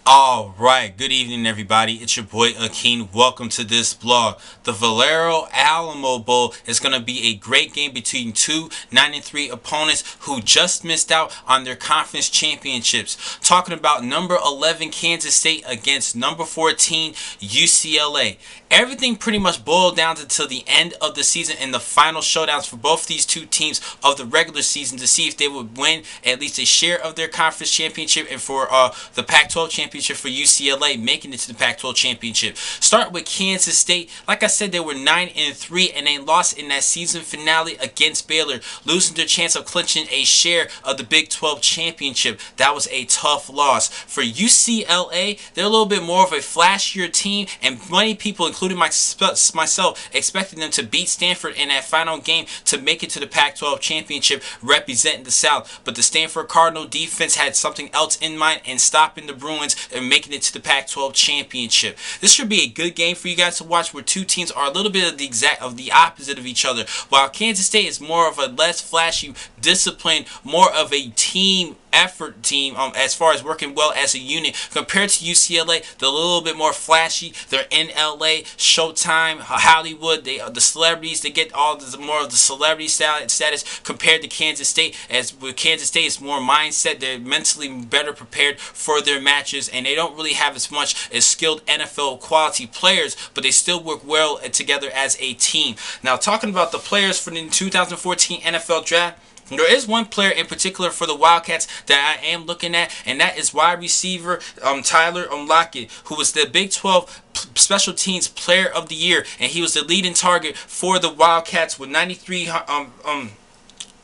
Alright, good evening everybody. It's your boy Akeen. Welcome to this blog. The Valero Alamo Bowl is going to be a great game between two 9-3 opponents who just missed out on their conference championships. Talking about number 11 Kansas State against number 14 UCLA. Everything pretty much boiled down to the end of the season and the final showdowns for both these two teams of the regular season to see if they would win at least a share of their conference championship, and for the Pac-12 championship for UCLA making it to the Pac-12 championship. Start with Kansas State. Like I said, they were 9-3 and they lost in that season finale against Baylor, losing their chance of clinching a share of the Big 12 championship. That was a tough loss. For UCLA, they're a little bit more of a flashier team, and many people, including myself, expected them to beat Stanford in that final game to make it to the Pac-12 championship representing the South. But the Stanford Cardinal defense had something else in mind and stopping the Bruins and making it to the Pac-12 championship. This should be a good game for you guys to watch, where two teams are a little bit of the opposite of each other. While Kansas State is more of a less flashy, disciplined, more of a team effort team as far as working well as a unit, compared to UCLA. They're a little bit more flashy. They're in LA, Showtime, Hollywood. The celebrities, they get all more of the celebrity status compared to Kansas State. As with Kansas State, it's more mindset. They're mentally better prepared for their matches, and they don't really have as much as skilled NFL quality players, but they still work well together as a team. Now, talking about the players for the 2014 NFL Draft, there is one player in particular for the Wildcats that I am looking at, and that is wide receiver Tyler Lockett, who was the Big 12 Special Teams Player of the Year, and he was the leading target for the Wildcats with 93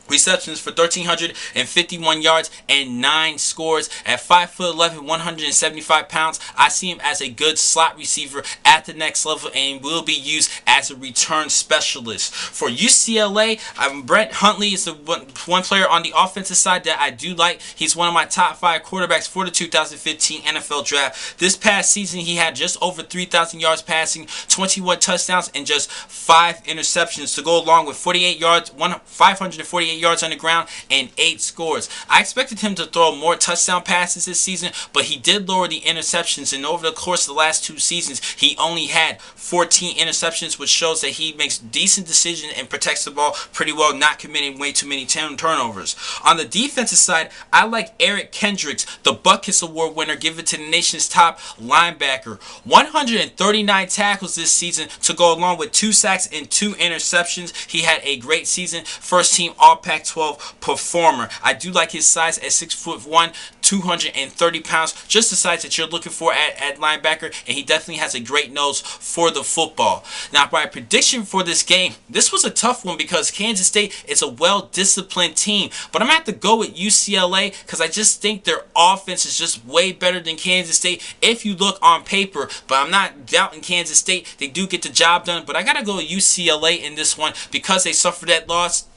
receptions for 1,351 yards and 9 scores. At 5'11", 175 pounds, I see him as a good slot receiver at the next level and will be used as a return specialist. For UCLA, Brett Hundley is the one player on the offensive side that I do like. He's one of my top 5 quarterbacks for the 2015 NFL Draft. This past season, he had just over 3,000 yards passing, 21 touchdowns, and just 5 interceptions to go along with 548 yards on the ground and 8 scores. I expected him to throw more touchdown passes this season, but he did lower the interceptions, and over the course of the last 2 seasons, he only had 14 interceptions, which shows that he makes decent decisions and protects the ball pretty well, not committing way too many turnovers. On the defensive side, I like Eric Kendricks, the Buckets Award winner, given to the nation's top linebacker. 139 tackles this season to go along with 2 sacks and 2 interceptions. He had a great season. First team All Pac-12 performer. I do like his size at 6'1", 230 pounds, just the size that you're looking for at linebacker, and he definitely has a great nose for the football. Now, my prediction for this game, this was a tough one because Kansas State is a well-disciplined team, but I'm going to have to go with UCLA because I just think their offense is just way better than Kansas State if you look on paper, but I'm not doubting Kansas State. They do get the job done, but I got to go with UCLA in this one because they suffered that loss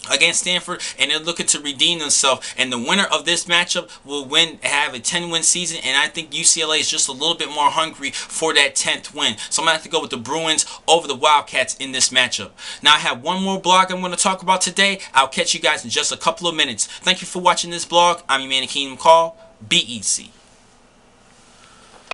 against Stanford, and they're looking to redeem themselves, and the winner of this matchup will have a 10-win season, and I think UCLA is just a little bit more hungry for that 10th win. So I'm going to have to go with the Bruins over the Wildcats in this matchup. Now, I have one more blog I'm going to talk about today. I'll catch you guys in just a couple of minutes. Thank you for watching this blog. I'm your man, Akeen McCall. Be easy.